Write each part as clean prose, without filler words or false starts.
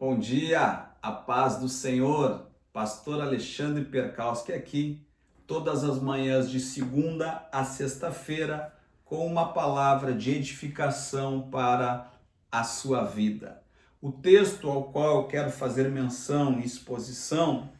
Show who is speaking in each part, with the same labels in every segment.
Speaker 1: Bom dia, a paz do Senhor, Pastor Alexandre Perkauski aqui, todas as manhãs de segunda a sexta-feira, com uma palavra de edificação para a sua vida. O texto ao qual eu quero fazer menção e exposição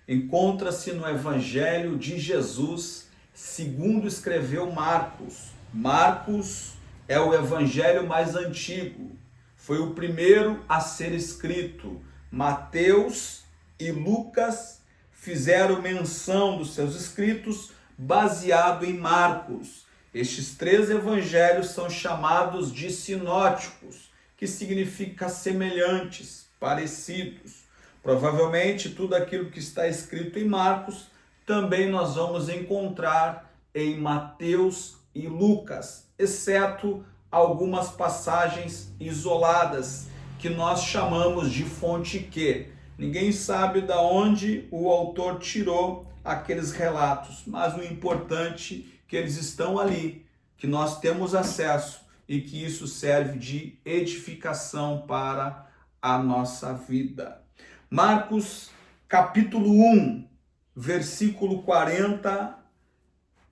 Speaker 1: encontra-se no Evangelho de Jesus, segundo escreveu Marcos. Marcos é o evangelho mais antigo. Foi o primeiro a ser escrito. Mateus e Lucas fizeram menção dos seus escritos baseado em Marcos. Estes três evangelhos são chamados de sinóticos, que significa semelhantes, parecidos. Provavelmente tudo aquilo que está escrito em Marcos também nós vamos encontrar em Mateus e Lucas, exceto algumas passagens isoladas que nós chamamos de fonte Q. Ninguém sabe de onde o autor tirou aqueles relatos, mas o importante é que eles estão ali, que nós temos acesso e que isso serve de edificação para a nossa vida. Marcos capítulo 1, versículo 40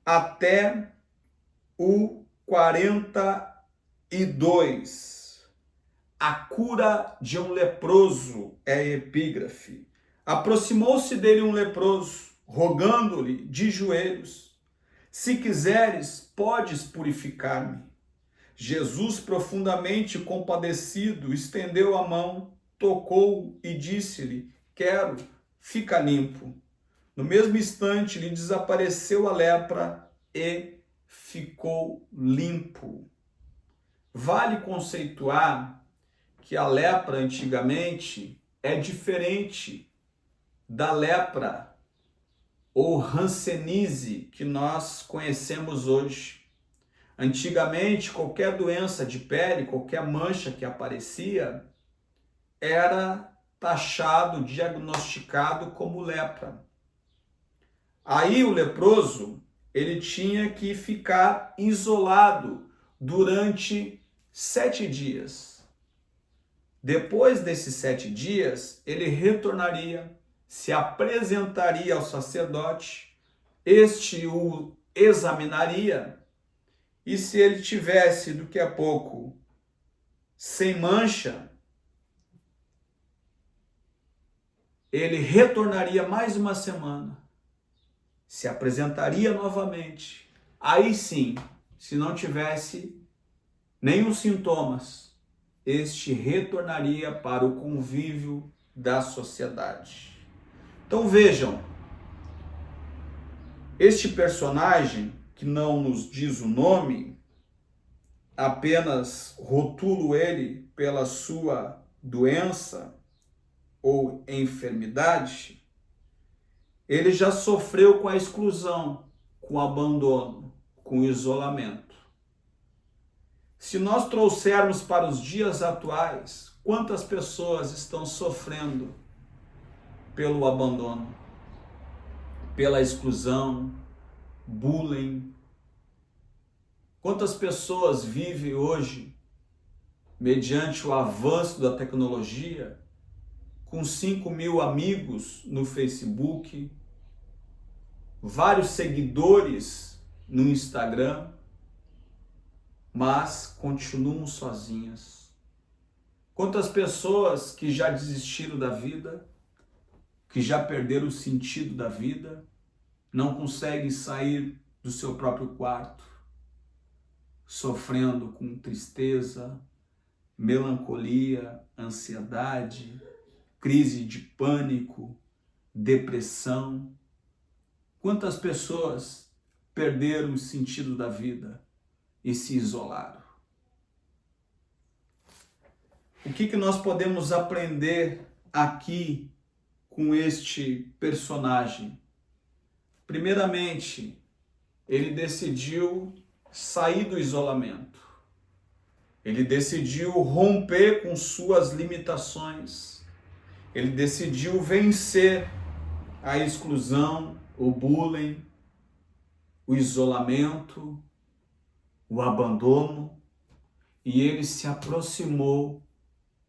Speaker 1: até o 42. A cura de um leproso é a epígrafe. Aproximou-se dele um leproso, rogando-lhe de joelhos: se quiseres, podes purificar-me. Jesus, profundamente compadecido, estendeu a mão, tocou e disse-lhe: quero, fica limpo. No mesmo instante lhe desapareceu a lepra e ficou limpo. Vale conceituar que a lepra antigamente é diferente da lepra ou hanseníase que nós conhecemos hoje. Antigamente, qualquer doença de pele, qualquer mancha que aparecia, era taxado, diagnosticado como lepra. Aí o leproso, ele tinha que ficar isolado durante 7 dias. Depois desses 7 dias, ele retornaria, se apresentaria ao sacerdote, este o examinaria, e se ele tivesse, daqui a pouco, sem mancha, ele retornaria mais uma semana, se apresentaria novamente. Aí sim, se não tivesse nenhum sintomas, este retornaria para o convívio da sociedade. Então vejam, este personagem, que não nos diz o nome, apenas rotulo ele pela sua doença ou enfermidade, ele já sofreu com a exclusão, com o abandono, com o isolamento. Se nós trouxermos para os dias atuais, quantas pessoas estão sofrendo pelo abandono, pela exclusão, bullying? Quantas pessoas vivem hoje, mediante o avanço da tecnologia, com 5.000 amigos no Facebook, vários seguidores no Instagram, mas continuam sozinhas? Quantas pessoas que já desistiram da vida, que já perderam o sentido da vida, não conseguem sair do seu próprio quarto, sofrendo com tristeza, melancolia, ansiedade, crise de pânico, depressão? Quantas pessoas perderam o sentido da vida e se isolaram? O que nós podemos aprender aqui com este personagem? Primeiramente, ele decidiu sair do isolamento. Ele decidiu romper com suas limitações. Ele decidiu vencer a exclusão, o bullying, o isolamento, o abandono, e ele se aproximou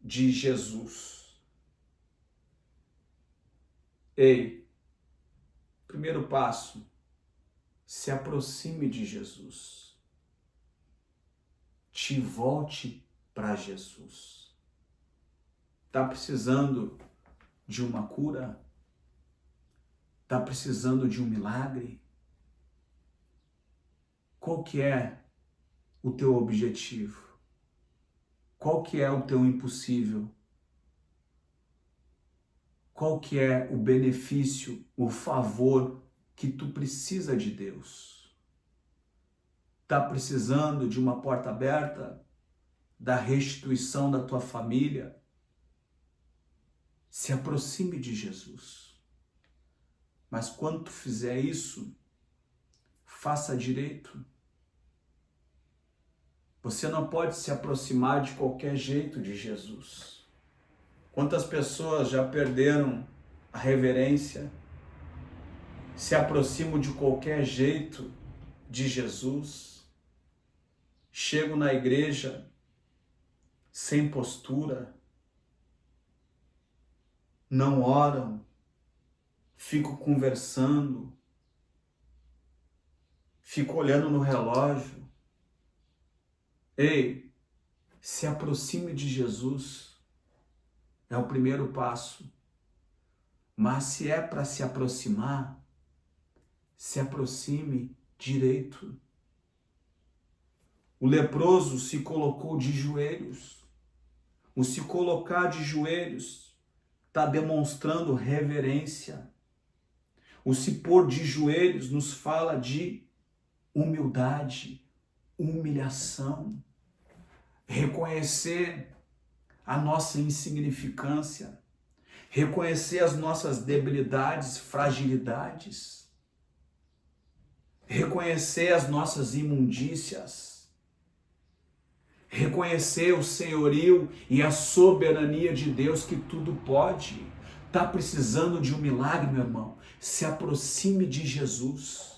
Speaker 1: de Jesus. Ei, primeiro passo, se aproxime de Jesus. Te volte para Jesus. Está precisando de uma cura? Está precisando de um milagre? Qual que é o teu objetivo? Qual que é o teu impossível? Qual que é o benefício, o favor que tu precisa de Deus? Está precisando de uma porta aberta? Da restituição da tua família? Se aproxime de Jesus. Mas quando tu fizer isso, faça direito. Você não pode se aproximar de qualquer jeito de Jesus. Quantas pessoas já perderam a reverência, se aproximam de qualquer jeito de Jesus, chegam na igreja sem postura, não oram, ficam conversando, ficam olhando no relógio. Ei, se aproxime de Jesus, é o primeiro passo. Mas se é para se aproximar, se aproxime direito. O leproso se colocou de joelhos. O se colocar de joelhos está demonstrando reverência. O se pôr de joelhos nos fala de humildade, humilhação, reconhecer a nossa insignificância, reconhecer as nossas debilidades, fragilidades, reconhecer as nossas imundícias, reconhecer o senhorio e a soberania de Deus que tudo pode. Está precisando de um milagre, meu irmão? Se aproxime de Jesus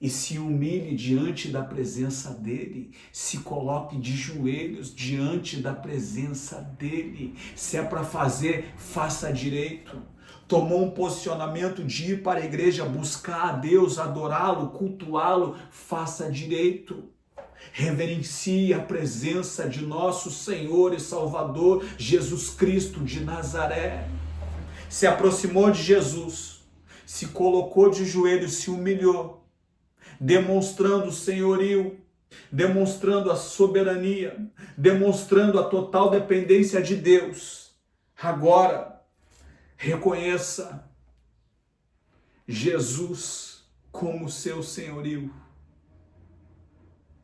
Speaker 1: e se humilhe diante da presença dele, se coloque de joelhos diante da presença dele. Se é para fazer, faça direito. Tomou um posicionamento de ir para a igreja, buscar a Deus, adorá-lo, cultuá-lo, faça direito. Reverencie a presença de nosso Senhor e Salvador Jesus Cristo de Nazaré. Se aproximou de Jesus, se colocou de joelhos, se humilhou, demonstrando o senhorio, demonstrando a soberania, demonstrando a total dependência de Deus. Agora, reconheça Jesus como seu senhorio,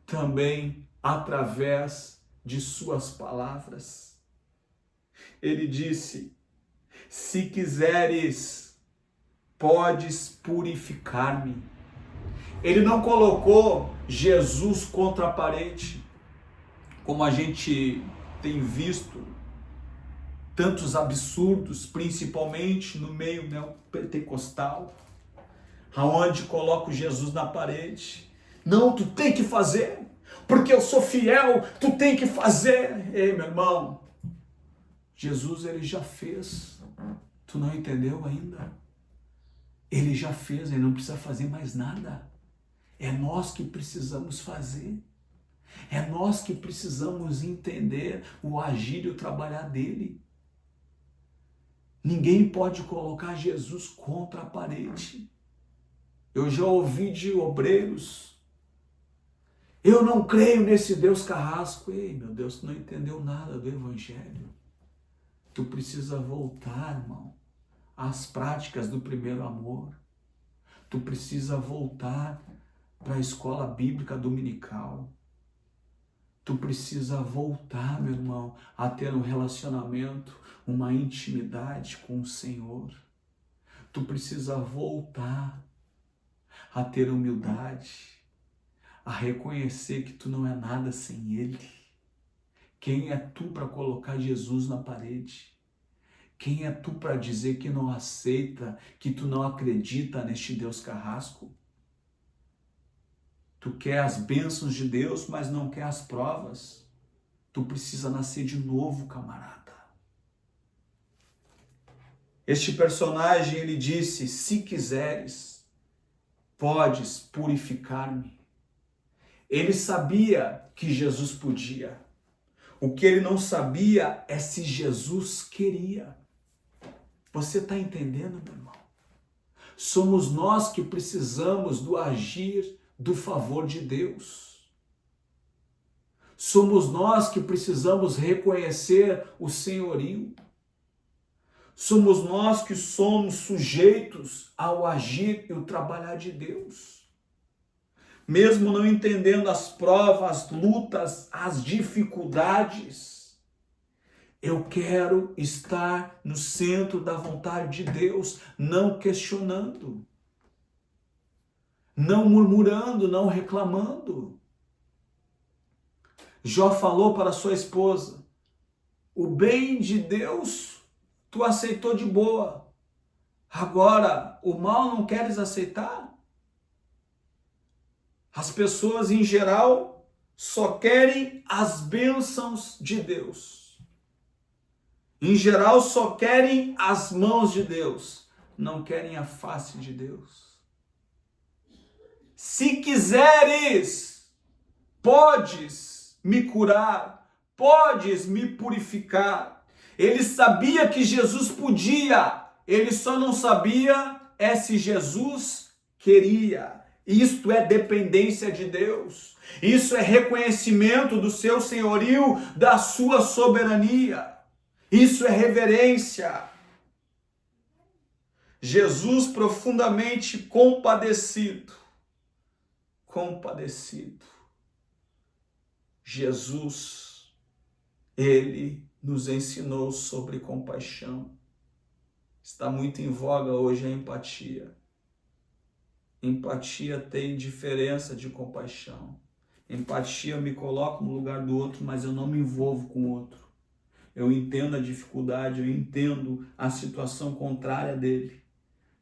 Speaker 1: também através de suas palavras. Ele disse: se quiseres, podes purificar-me. Ele não colocou Jesus contra a parede, como a gente tem visto tantos absurdos, principalmente no meio neopentecostal, aonde coloca Jesus na parede. Não, tu tem que fazer, porque eu sou fiel, tu tem que fazer. Ei, meu irmão, Jesus ele já fez, tu não entendeu ainda? Ele já fez, ele não precisa fazer mais nada. É nós que precisamos fazer. É nós que precisamos entender o agir e o trabalhar dele. Ninguém pode colocar Jesus contra a parede. Eu já ouvi de obreiros: eu não creio nesse Deus carrasco. Ei, meu Deus, tu não entendeu nada do Evangelho. Tu precisa voltar, irmão, às práticas do primeiro amor. Tu precisa voltar para a escola bíblica dominical. Tu precisa voltar, meu irmão, a ter um relacionamento, uma intimidade com o Senhor. Tu precisa voltar a ter humildade, a reconhecer que tu não é nada sem Ele. Quem é tu para colocar Jesus na parede? Quem é tu para dizer que não aceita, que tu não acredita neste Deus carrasco? Tu quer as bênçãos de Deus, mas não quer as provas. Tu precisa nascer de novo, camarada. Este personagem, ele disse: se quiseres, podes purificar-me. Ele sabia que Jesus podia. O que ele não sabia é se Jesus queria. Você está entendendo, meu irmão? Somos nós que precisamos do agir do favor de Deus. Somos nós que precisamos reconhecer o senhorio. Somos nós que somos sujeitos ao agir e o trabalhar de Deus. Mesmo não entendendo as provas, as lutas, as dificuldades, eu quero estar no centro da vontade de Deus, não questionando, não murmurando, não reclamando. Jó falou para sua esposa: o bem de Deus tu aceitou de boa, agora o mal não queres aceitar? As pessoas em geral só querem as bênçãos de Deus. Em geral só querem as mãos de Deus, não querem a face de Deus. Se quiseres, podes me curar, podes me purificar. Ele sabia que Jesus podia, ele só não sabia se Jesus queria. Isto é dependência de Deus. Isso é reconhecimento do seu senhorio, da sua soberania. Isso é reverência. Jesus profundamente compadecido. Jesus, ele nos ensinou sobre compaixão. Está muito em voga hoje a empatia. Empatia tem diferença de compaixão. Empatia, eu me coloco no lugar do outro, mas eu não me envolvo com o outro. Eu entendo a dificuldade, eu entendo a situação contrária dele.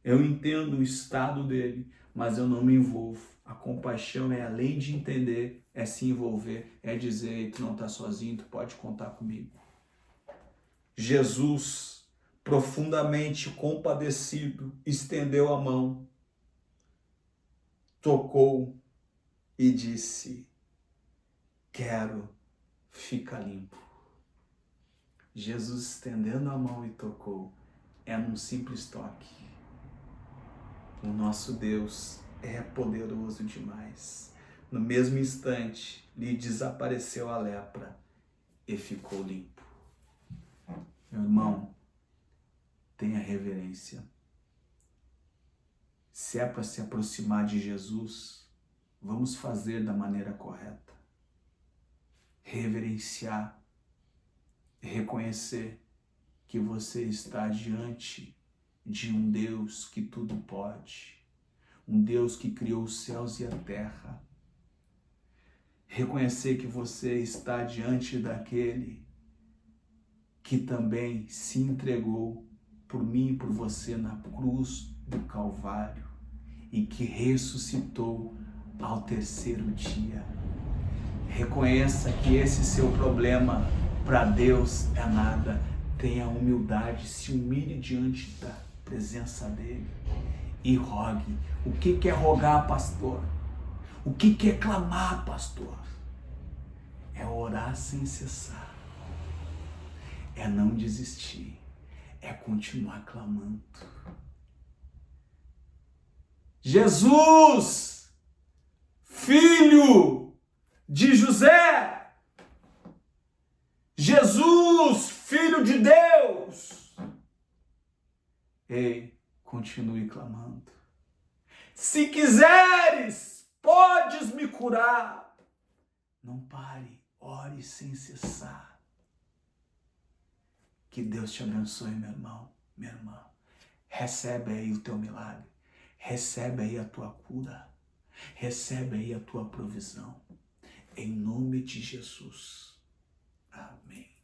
Speaker 1: Eu entendo o estado dele, mas eu não me envolvo. A compaixão é, além de entender, é se envolver, é dizer: tu não está sozinho, tu pode contar comigo. Jesus, profundamente compadecido, estendeu a mão, tocou e disse: quero, fica limpo. Jesus estendendo a mão e tocou, é num simples toque. O nosso Deus é poderoso demais. No mesmo instante, lhe desapareceu a lepra e ficou limpo. Meu irmão, tenha reverência. Se é para se aproximar de Jesus, vamos fazer da maneira correta. Reverenciar, reconhecer que você está diante de um Deus que tudo pode, um Deus que criou os céus e a terra. Reconhecer que você está diante daquele que também se entregou por mim e por você na cruz do Calvário e que ressuscitou ao terceiro dia. Reconheça que esse seu problema para Deus é nada. Tenha humildade, se humilhe diante da presença dele e rogue. O que é rogar, pastor? O que é clamar, pastor? É orar sem cessar. É não desistir. É continuar clamando. Jesus, filho de José. Jesus, filho de Deus. Ei, continue clamando. Se quiseres, podes me curar. Não pare, ore sem cessar. Que Deus te abençoe, meu irmão, minha irmã. Recebe aí o teu milagre. Recebe aí a tua cura. Recebe aí a tua provisão. Em nome de Jesus. Amém.